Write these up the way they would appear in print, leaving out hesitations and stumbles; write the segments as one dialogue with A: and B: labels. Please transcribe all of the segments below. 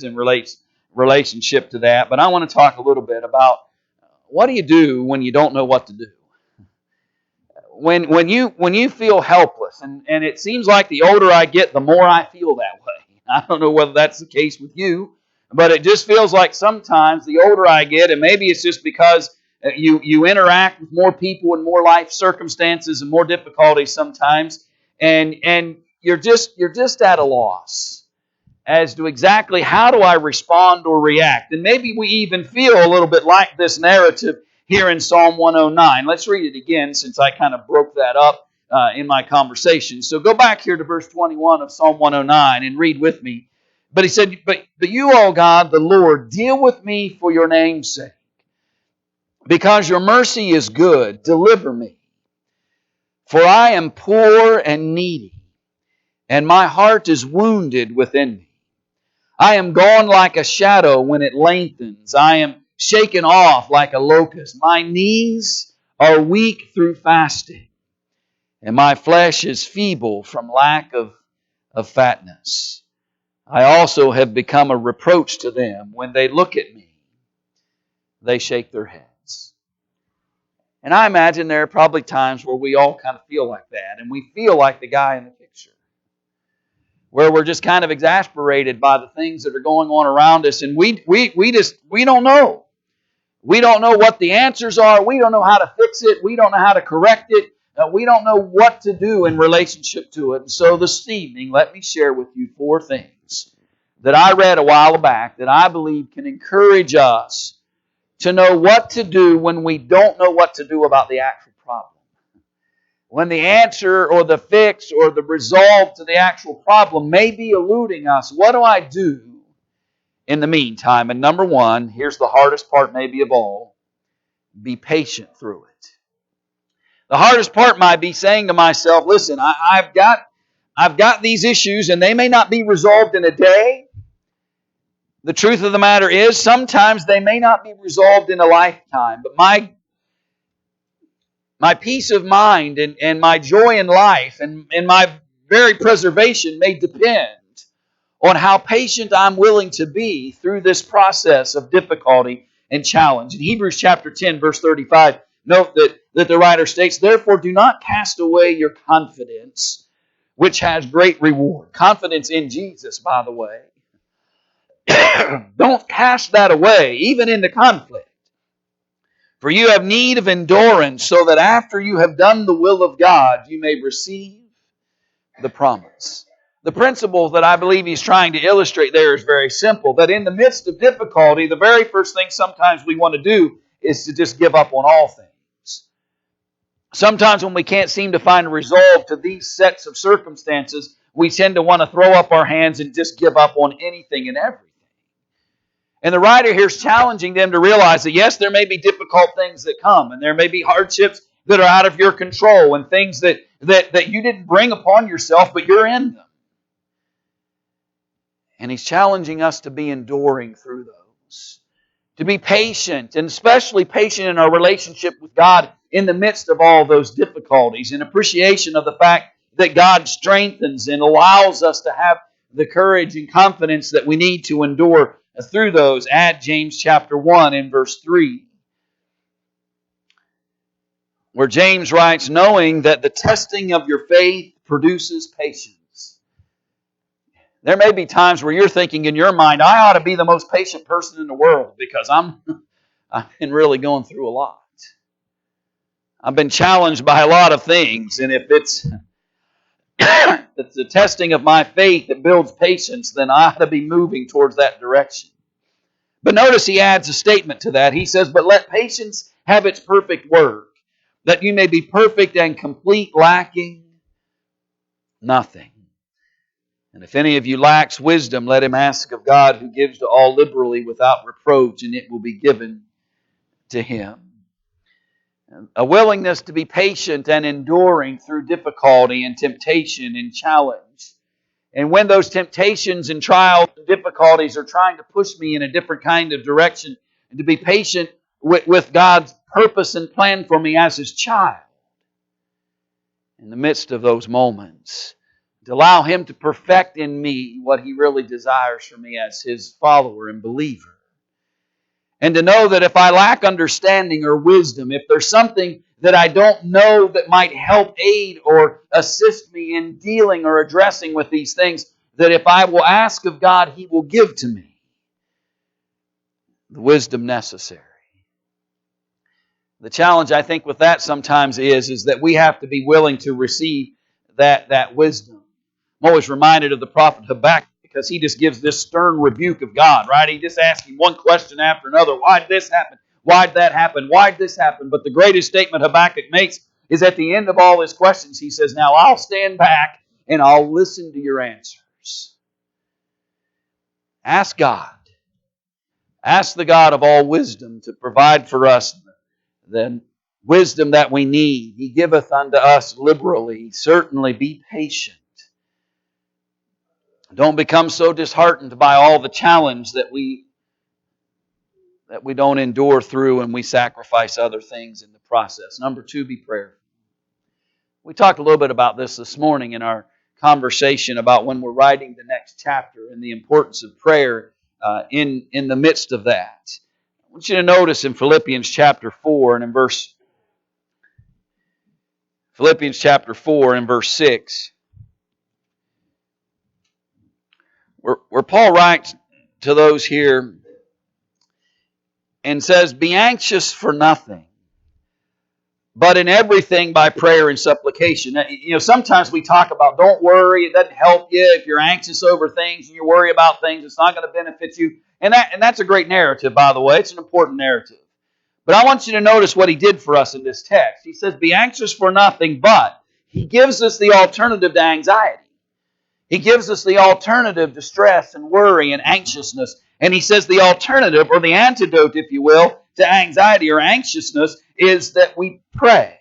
A: in relationship to that, but I want to talk a little bit about what do you do when you don't know what to do. When you feel helpless, and it seems like the older I get, the more I feel that way. I don't know whether that's the case with you, but it just feels like sometimes the older I get, and maybe it's just because you interact with more people and more life circumstances and more difficulties sometimes, and you're just at a loss as to exactly how do I respond or react. And maybe we even feel a little bit like this narrative here in Psalm 109. Let's read it again since I kind of broke that up in my conversation. So go back here to verse 21 of Psalm 109 and read with me. But he said, But you, O God, the Lord, deal with me for your name's sake. Because your mercy is good, deliver me. For I am poor and needy, and my heart is wounded within me. I am gone like a shadow when it lengthens. I am shaken off like a locust. My knees are weak through fasting, and my flesh is feeble from lack of fatness. I also have become a reproach to them. When they look at me, they shake their heads. And I imagine there are probably times where we all kind of feel like that, and we feel like the guy in the picture, where we're just kind of exasperated by the things that are going on around us, and we don't know. We don't know what the answers are. We don't know how to fix it. We don't know how to correct it. We don't know what to do in relationship to it. And so this evening, let me share with you 4 things that I read a while back that I believe can encourage us to know what to do when we don't know what to do about the actual problem. When the answer or the fix or the resolve to the actual problem may be eluding us, what do I do in the meantime? And number 1, here's the hardest part maybe of all, be patient through it. The hardest part might be saying to myself, listen, I've got these issues and they may not be resolved in a day. The truth of the matter is sometimes they may not be resolved in a lifetime, but my peace of mind and my joy in life and my very preservation may depend on how patient I'm willing to be through this process of difficulty and challenge. In Hebrews chapter 10, verse 35, note that the writer states, therefore do not cast away your confidence, which has great reward. Confidence in Jesus, by the way. Don't cast that away, even in the conflict. For you have need of endurance, so that after you have done the will of God, you may receive the promise. The principle that I believe he's trying to illustrate there is very simple, that in the midst of difficulty, the very first thing sometimes we want to do is to just give up on all things. Sometimes when we can't seem to find a resolve to these sets of circumstances, we tend to want to throw up our hands and just give up on anything and everything. And the writer here is challenging them to realize that yes, there may be difficult things that come, and there may be hardships that are out of your control, and things that you didn't bring upon yourself, but you're in them. And he's challenging us to be enduring through those. To be patient, and especially patient in our relationship with God in the midst of all those difficulties, in appreciation of the fact that God strengthens and allows us to have the courage and confidence that we need to endure through those. Add James chapter 1 and verse 3, where James writes, knowing that the testing of your faith produces patience. There may be times where you're thinking in your mind, I ought to be the most patient person in the world because I've been really going through a lot. I've been challenged by a lot of things, and if it's the testing of my faith that builds patience, then I ought to be moving towards that direction. But notice he adds a statement to that. He says, but let patience have its perfect work, that you may be perfect and complete, lacking nothing. And if any of you lacks wisdom, let him ask of God, who gives to all liberally without reproach, and it will be given to him. A willingness to be patient and enduring through difficulty and temptation and challenge. And when those temptations and trials and difficulties are trying to push me in a different kind of direction, and to be patient with God's purpose and plan for me as His child. In the midst of those moments, To allow Him to perfect in me what He really desires for me as His follower and believer. And to know that if I lack understanding or wisdom, if there's something that I don't know that might help aid or assist me in dealing or addressing with these things, that if I will ask of God, He will give to me the wisdom necessary. The challenge, I think, with that sometimes is that we have to be willing to receive that wisdom. I'm always reminded of the prophet Habakkuk because he just gives this stern rebuke of God, right? He just asks Him one question after another. Why did this happen? Why did that happen? Why did this happen? But the greatest statement Habakkuk makes is at the end of all his questions, he says, now I'll stand back and I'll listen to your answers. Ask God. Ask the God of all wisdom to provide for us the wisdom that we need. He giveth unto us liberally. Certainly be patient. Don't become so disheartened by all the challenge that we don't endure through and we sacrifice other things in the process. Number 2, be prayerful. We talked a little bit about this morning in our conversation about when we're writing the next chapter and the importance of prayer in the midst of that. I want you to notice in Philippians chapter 4 and in verse 6, where Paul writes to those here and says, be anxious for nothing, but in everything by prayer and supplication. You know, sometimes we talk about don't worry, it doesn't help you if you're anxious over things and you worry about things, it's not going to benefit you. And that's a great narrative, by the way. It's an important narrative. But I want you to notice what he did for us in this text. He says, be anxious for nothing, but he gives us the alternative to anxiety. He gives us the alternative to stress and worry and anxiousness. And he says the alternative, or the antidote, if you will, to anxiety or anxiousness is that we pray.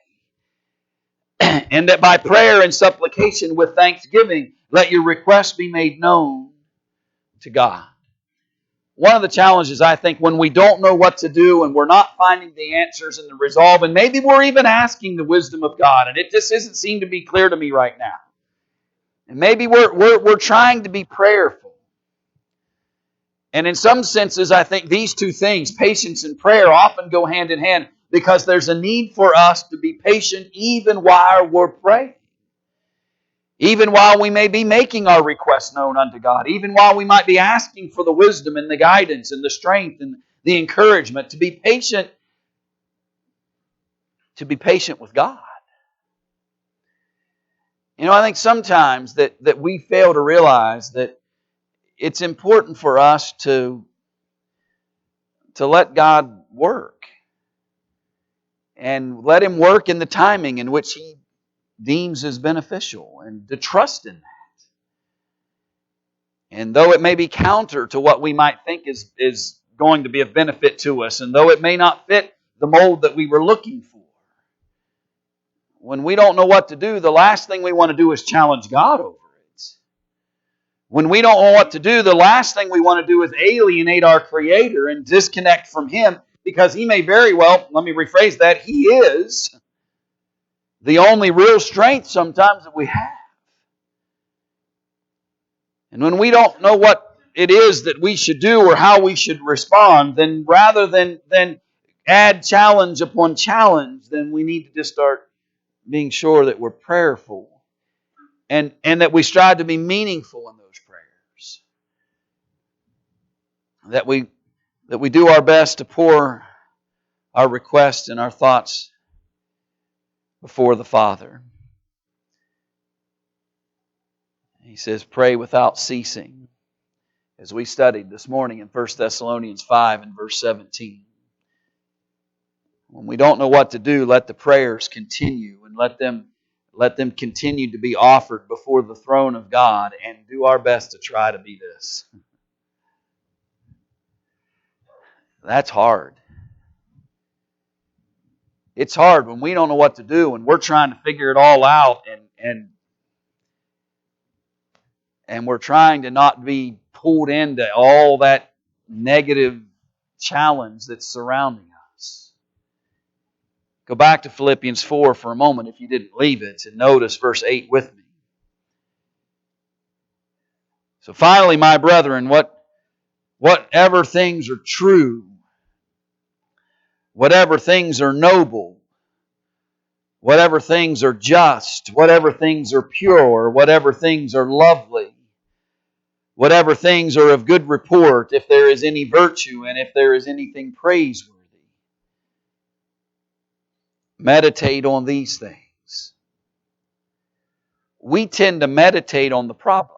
A: And that by prayer and supplication with thanksgiving, let your requests be made known to God. One of the challenges, I think, when we don't know what to do and we're not finding the answers and the resolve, and maybe we're even asking the wisdom of God, and it just doesn't seem to be clear to me right now. And maybe we're trying to be prayerful. And in some senses, I think these two things, patience and prayer, often go hand in hand because there's a need for us to be patient even while we're praying. Even while we may be making our requests known unto God. Even while we might be asking for the wisdom and the guidance and the strength and the encouragement to be patient with God. You know, I think sometimes that we fail to realize that it's important for us to let God work. And let Him work in the timing in which He deems is beneficial. And to trust in that. And though it may be counter to what we might think is going to be of benefit to us, and though it may not fit the mold that we were looking for, when we don't know what to do, the last thing we want to do is challenge God over it. When we don't know what to do, the last thing we want to do is alienate our Creator and disconnect from Him, because He may very well, let me rephrase that, He is the only real strength sometimes that we have. And when we don't know what it is that we should do or how we should respond, then rather than add challenge upon challenge, then we need to just start being sure that we're prayerful and that we strive to be meaningful in those prayers. That we do our best to pour our requests and our thoughts before the Father. He says, pray without ceasing. As we studied this morning in 1 Thessalonians 5 and verse 17. When we don't know what to do, let the prayers continue and let them continue to be offered before the throne of God, and do our best to try to be this. That's hard. It's hard when we don't know what to do and we're trying to figure it all out and we're trying to not be pulled into all that negative challenge that's surrounding us. Go back to Philippians 4 for a moment if you didn't leave it, and notice verse 8 with me. So finally, my brethren, whatever things are true, whatever things are noble, whatever things are just, whatever things are pure, whatever things are lovely, whatever things are of good report, if there is any virtue and if there is anything praiseworthy, meditate on these things. We tend to meditate on the problem.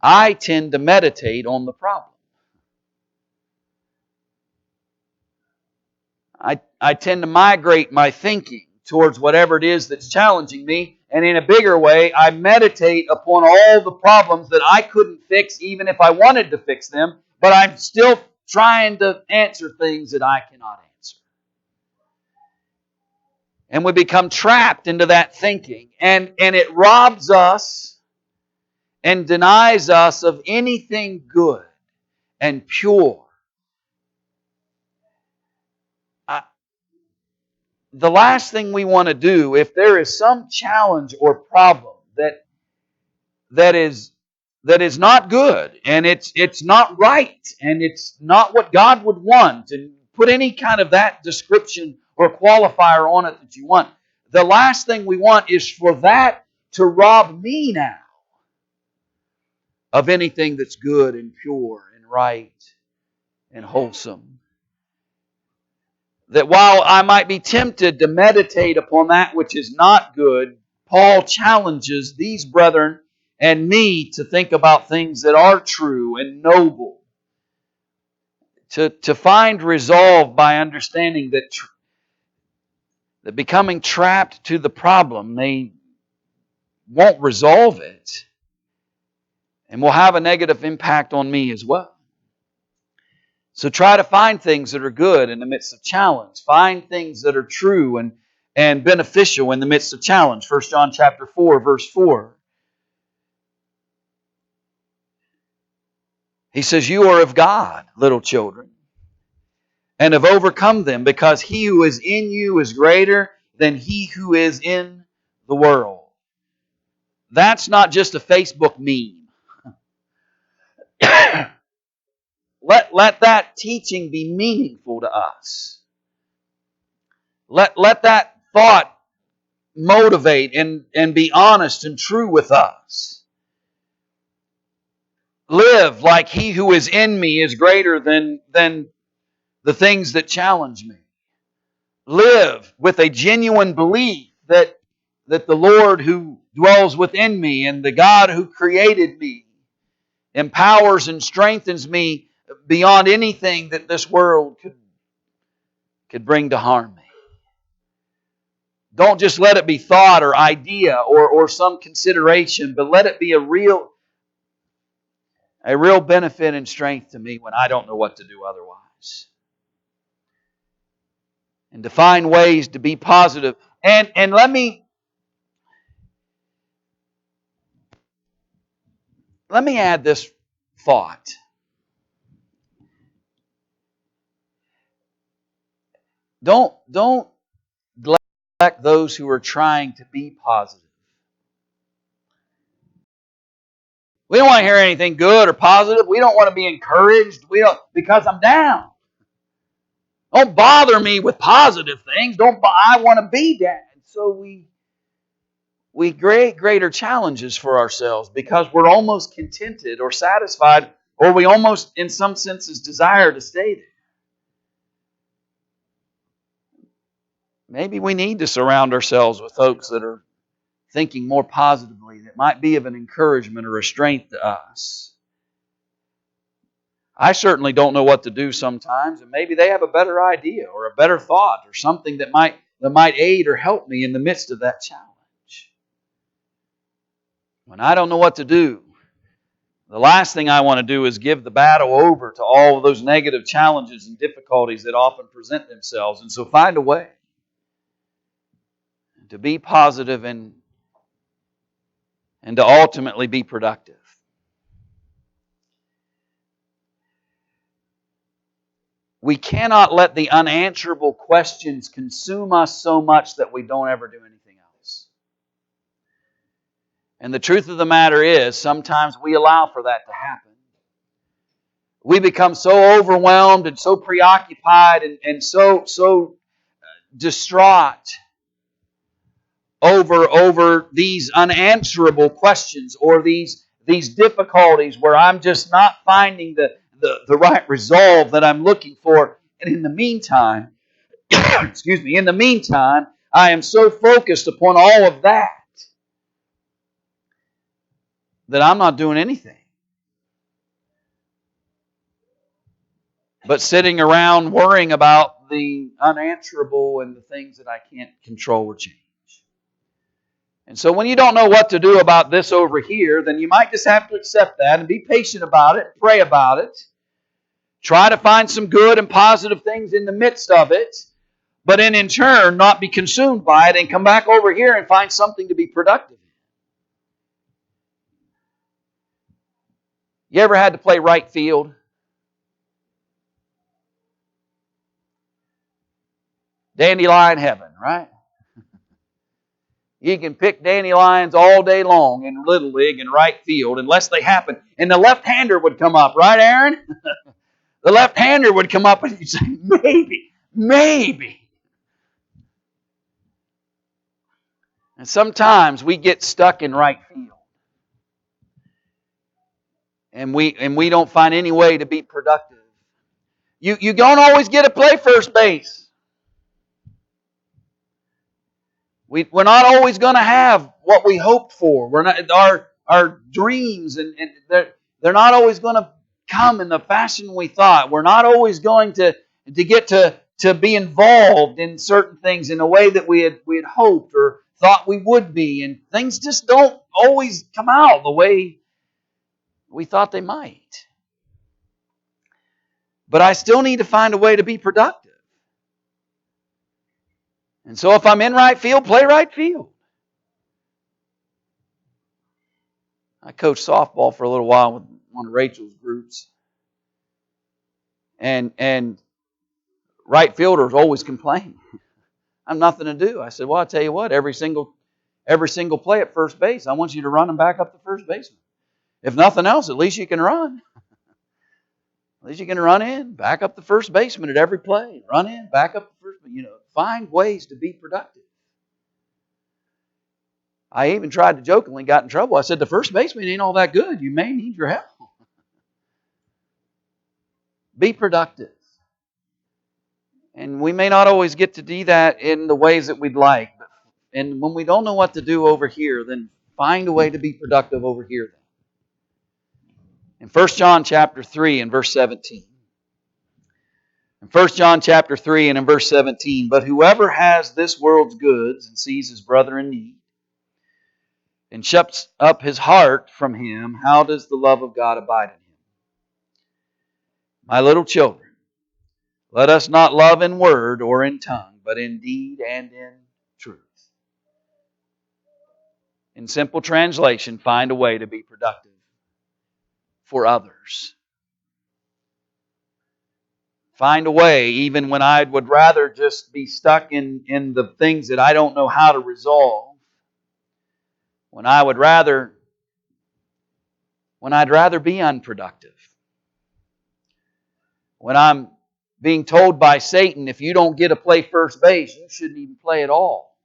A: I tend to meditate on the problem. I tend to migrate my thinking towards whatever it is that's challenging me, and in a bigger way, I meditate upon all the problems that I couldn't fix even if I wanted to fix them, but I'm still trying to answer things that I cannot answer. And we become trapped into that thinking, and it robs us and denies us of anything good and pure. The last thing we want to do, if there is some challenge or problem that is not good, and it's not right, and it's not what God would want, and put any kind of that description or qualifier on it that you want, the last thing we want is for that to rob me now of anything that's good and pure and right and wholesome. That while I might be tempted to meditate upon that which is not good, Paul challenges these brethren and me to think about things that are true and noble. To find resolve by understanding that becoming trapped to the problem, they won't resolve it and will have a negative impact on me as well. So try to find things that are good in the midst of challenge. Find things that are true and beneficial in the midst of challenge. 1 John chapter 4, verse 4. He says, "You are of God, little children, and have overcome them, because he who is in you is greater than he who is in the world." That's not just a Facebook meme. Let that teaching be meaningful to us. Let that thought motivate and be honest and true with us. Live like he who is in me is greater than the things that challenge me. Live with a genuine belief that the Lord who dwells within me and the God who created me empowers and strengthens me beyond anything that this world could bring to harm me. Don't just let it be thought or idea or some consideration, but let it be a real benefit and strength to me when I don't know what to do otherwise. And to find ways to be positive. And let me add this thought. Don't neglect those who are trying to be positive. We don't want to hear anything good or positive. We don't want to be encouraged. Because I'm down. Don't bother me with positive things. I want to be down. So we create greater challenges for ourselves because we're almost contented or satisfied, or we almost, in some senses, desire to stay there. Maybe we need to surround ourselves with folks that are thinking more positively, that might be of an encouragement or a strength to us. I certainly don't know what to do sometimes, and maybe they have a better idea or a better thought or something that might aid or help me in the midst of that challenge. When I don't know what to do, the last thing I want to do is give the battle over to all of those negative challenges and difficulties that often present themselves. And so find a way to be positive and to ultimately be productive. We cannot let the unanswerable questions consume us so much that we don't ever do anything else. And the truth of the matter is, sometimes we allow for that to happen. We become so overwhelmed and so preoccupied and so distraught over these unanswerable questions or these difficulties where I'm just not finding the right resolve that I'm looking for. And in the meantime, in the meantime, I am so focused upon all of that I'm not doing anything but sitting around worrying about the unanswerable and the things that I can't control or change. And so when you don't know what to do about this over here, then you might just have to accept that and be patient about it, pray about it. Try to find some good and positive things in the midst of it, but in turn not be consumed by it and come back over here and find something to be productive in. You ever had to play right field? Dandelion heaven, right? You can pick dandelions all day long in Little League and right field unless they happen. And the left-hander would come up, right, Aaron? The left-hander would come up and you'd say, maybe. And sometimes we get stuck in right field. And we don't find any way to be productive. You don't always get to play first base. We're not always going to have what we hoped for. We're not our dreams and they're not always going to come in the fashion we thought. We're not always going to get to be involved in certain things in a way that we had hoped or thought we would be, and things just don't always come out the way we thought they might. But I still need to find a way to be productive. And so if I'm in right field, play right field. I coached softball for a little while with one of Rachel's groups. And right fielders always complain. I have nothing to do. I said, well, I'll tell you what, every single play at first base, I want you to run them back up to first baseman. If nothing else, at least you can run. At least you can run in, back up the first baseman at every play. Run in, back up the first baseman. Find ways to be productive. I even tried to jokingly got in trouble. I said, the first baseman ain't all that good. You may need your help. Be productive. And we may not always get to do that in the ways that we'd like. And when we don't know what to do over here, then find a way to be productive over here. In 1 John chapter 3 and verse 17. In 1 John chapter 3 and in verse 17. But whoever has this world's goods and sees his brother in need, and shuts up his heart from him, how does the love of God abide in him? My little children, let us not love in word or in tongue, but in deed and in truth. In simple translation, find a way to be productive for others. Find a way, even when I would rather just be stuck in the things that I don't know how to resolve. When I'd rather be unproductive. When I'm being told by Satan, if you don't get to play first base, you shouldn't even play at all.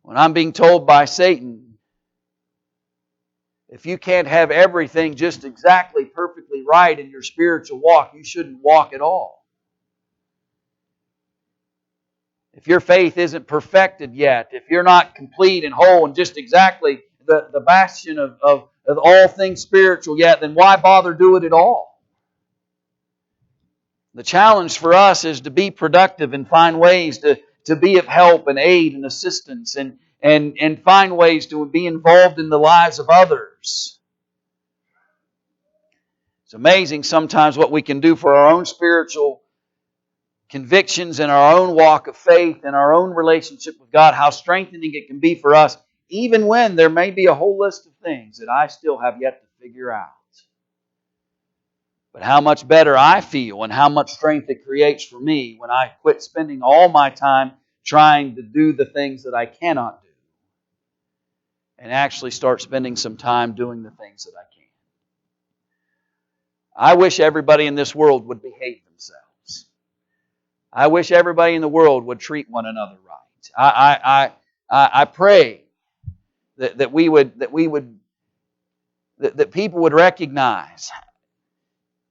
A: When I'm being told by Satan, if you can't have everything just exactly perfectly right in your spiritual walk, you shouldn't walk at all. If your faith isn't perfected yet, if you're not complete and whole and just exactly the bastion of all things spiritual yet, then why bother do it at all? The challenge for us is to be productive and find ways to be of help and aid and assistance and find ways to be involved in the lives of others. It's amazing sometimes what we can do for our own spiritual convictions and our own walk of faith and our own relationship with God, how strengthening it can be for us, even when there may be a whole list of things that I still have yet to figure out. But how much better I feel and how much strength it creates for me when I quit spending all my time trying to do the things that I cannot do. and actually start spending some time doing the things that I can. I wish everybody in this world would behave themselves. I wish everybody in the world would treat one another right. I pray that people would recognize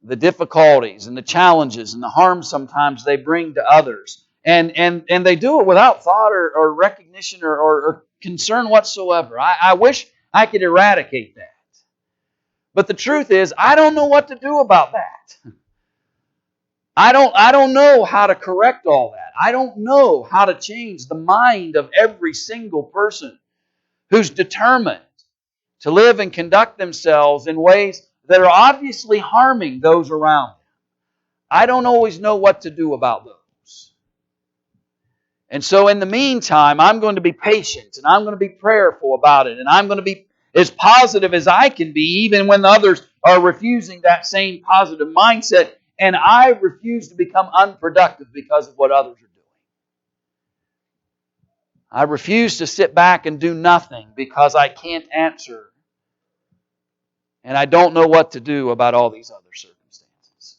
A: the difficulties and the challenges and the harm sometimes they bring to others. And they do it without thought or recognition or concern whatsoever. I wish I could eradicate that. But the truth is, I don't know what to do about that. I don't know how to correct all that. I don't know how to change the mind of every single person who's determined to live and conduct themselves in ways that are obviously harming those around them. I don't always know what to do about those. And so in the meantime, I'm going to be patient and I'm going to be prayerful about it, and I'm going to be as positive as I can be even when others are refusing that same positive mindset, and I refuse to become unproductive because of what others are doing. I refuse to sit back and do nothing because I can't answer and I don't know what to do about all these other circumstances.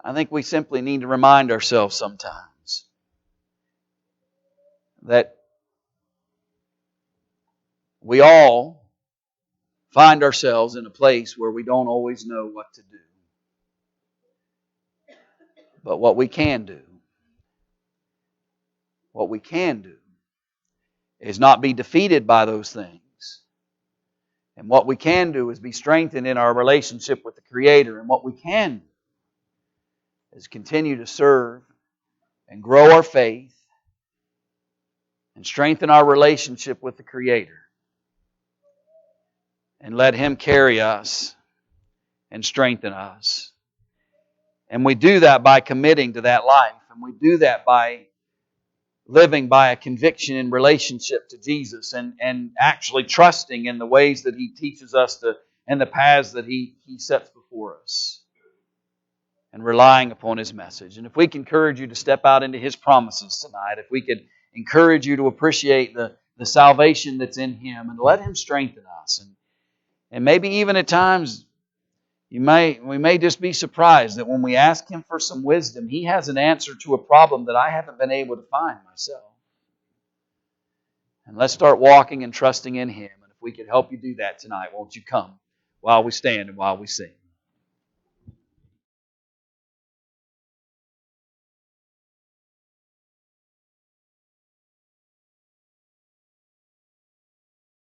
A: I think we simply need to remind ourselves sometimes that we all find ourselves in a place where we don't always know what to do. But what we can do is not be defeated by those things. And what we can do is be strengthened in our relationship with the Creator. And what we can do is continue to serve and grow our faith and strengthen our relationship with the Creator. And let Him carry us and strengthen us. And we do that by committing to that life. And we do that by living by a conviction in relationship to Jesus and actually trusting in the ways that He teaches us to and the paths that He sets before us. And relying upon His message. And if we can encourage you to step out into His promises tonight, if we could encourage you to appreciate the salvation that's in Him and let Him strengthen us. And maybe even at times we may just be surprised that when we ask Him for some wisdom, He has an answer to a problem that I haven't been able to find myself. And let's start walking and trusting in Him. And if we could help you do that tonight, won't you come while we stand and while we sing?